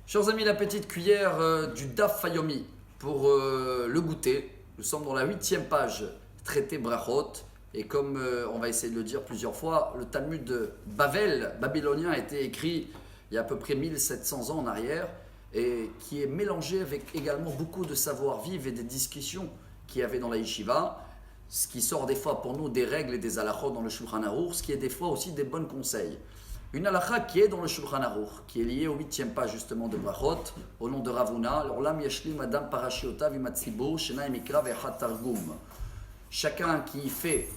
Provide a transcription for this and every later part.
Chers amis, la petite cuillère du Daf Fayomi pour le goûter. Nous sommes dans la 8e page, traité Brachot. Et comme on va essayer de le dire plusieurs fois, le Talmud de Bavel, babylonien, a été écrit il y a à peu près 1700 ans en arrière et qui est mélangé avec également beaucoup de savoir-vivre et des discussions qu'il y avait dans la yeshiva, ce qui sort des fois pour nous des règles et des halachot dans le Shulchan Aruch, ce qui est des fois aussi des bons conseils. Une halakha qui est dans le Shulchan Aruch, qui est liée au 8e page justement de Brachot, au nom de Ravuna, l'Olam yashlim adam parashiota vimatzibur shena mikra ve'achat targum. Chacun qui fait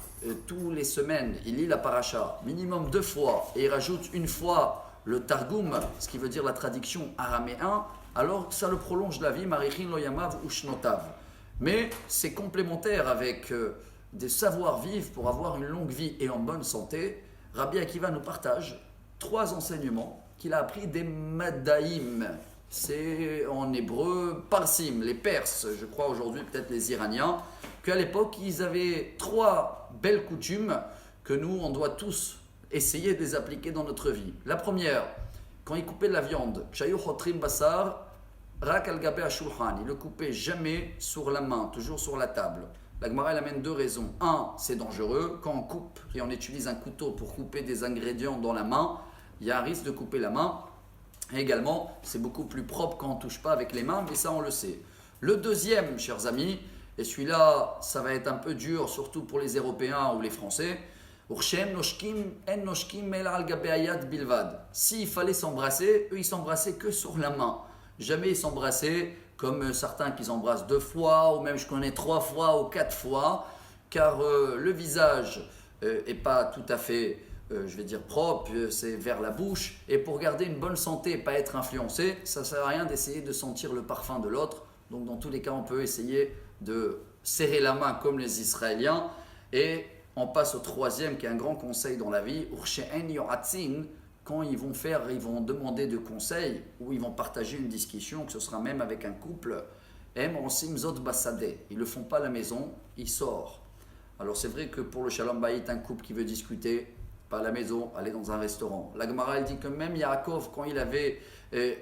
tous les semaines, il lit la paracha minimum 2 fois et il rajoute une fois le targum, ce qui veut dire la traduction araméen, alors ça le prolonge la vie, marichin lo yamav ushnotav. Mais c'est complémentaire avec des savoir-vivre pour avoir une longue vie et en bonne santé. Rabbi Akiva nous partage 3 enseignements qu'il a appris des Madaïm. C'est en hébreu Parsim, les Perses, je crois aujourd'hui peut-être les Iraniens, qu'à l'époque ils avaient 3 belles coutumes que nous on doit tous essayer de les appliquer dans notre vie. La première, quand ils coupaient de la viande, Chayu Chotrim Basar, Rak al-Gabe Ashulchan, ils ne le coupaient jamais sur la main, toujours sur la table. La Gemara elle amène 2 raisons. Un, c'est dangereux. Quand on coupe et on utilise un couteau pour couper des ingrédients dans la main, il y a un risque de couper la main. Et également, c'est beaucoup plus propre quand on ne touche pas avec les mains, mais ça on le sait. Le deuxième, chers amis, et celui-là, ça va être un peu dur, surtout pour les Européens ou les Français. S'il fallait s'embrasser, eux ils s'embrassaient que sur la main. Jamais ils s'embrassaient comme certains qui s'embrassent 2 fois, ou même je connais 3 fois ou 4 fois, car le visage n'est pas tout à fait, je vais dire propre, c'est vers la bouche, et pour garder une bonne santé et pas être influencé, ça ne sert à rien d'essayer de sentir le parfum de l'autre. Donc dans tous les cas, on peut essayer de serrer la main comme les Israéliens, et on passe au 3e qui est un grand conseil dans la vie, quand ils vont demander de conseils ou ils vont partager une discussion, que ce sera même avec un couple, ils ne le font pas à la maison, ils sortent. Alors c'est vrai que pour le Shalom Bayit, un couple qui veut discuter, pas à la maison, aller dans un restaurant. La Gemara elle dit que même Yaakov, quand il avait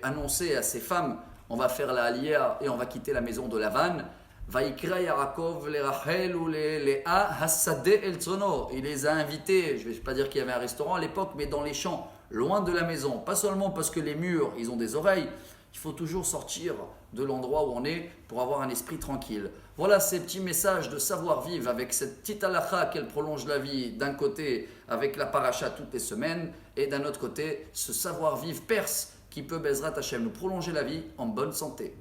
annoncé à ses femmes, on va faire la aliyah et on va quitter la maison de Lavan, Vaikra Yaakov les Rachel ou les Léa Hassade El Tzono. Il les a invités, je ne vais pas dire qu'il y avait un restaurant à l'époque, mais dans les champs, loin de la maison. Pas seulement parce que les murs, ils ont des oreilles, il faut toujours sortir de l'endroit où on est pour avoir un esprit tranquille. Voilà ces petits messages de savoir-vivre avec cette petite halakha qu'elle prolonge la vie d'un côté avec la paracha toutes les semaines et d'un autre côté ce savoir-vivre perse qui peut Bezrat Hashem nous prolonger la vie en bonne santé.